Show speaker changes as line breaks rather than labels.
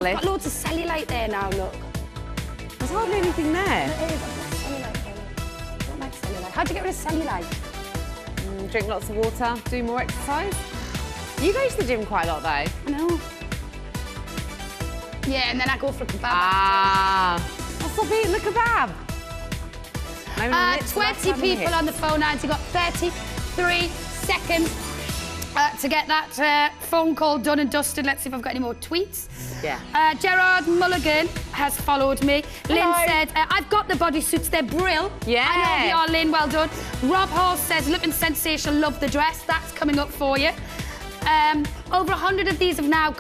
Got loads of cellulite there now, look.
There's hardly anything there.
It is, I've got cellulite there. I don't like cellulite. How'd you get rid of cellulite?
Drink lots of water, do more exercise. You go to the gym quite a lot, though.
I know. Yeah, and then I go for a kebab.
I'll stop eating the kebab.
20 people on the phone lines. You've got 33 seconds to get that phone call done and dusted. Let's see if I've got any more tweets.
Yeah.
Gerard Mulligan has followed me.
Hello.
Lynn said, I've got the bodysuits, they're brill.
Yeah.
I know they are, Lynn, well done. Rob Horse says, looking sensational, love the dress. That's coming up for you. Over 100 of these have now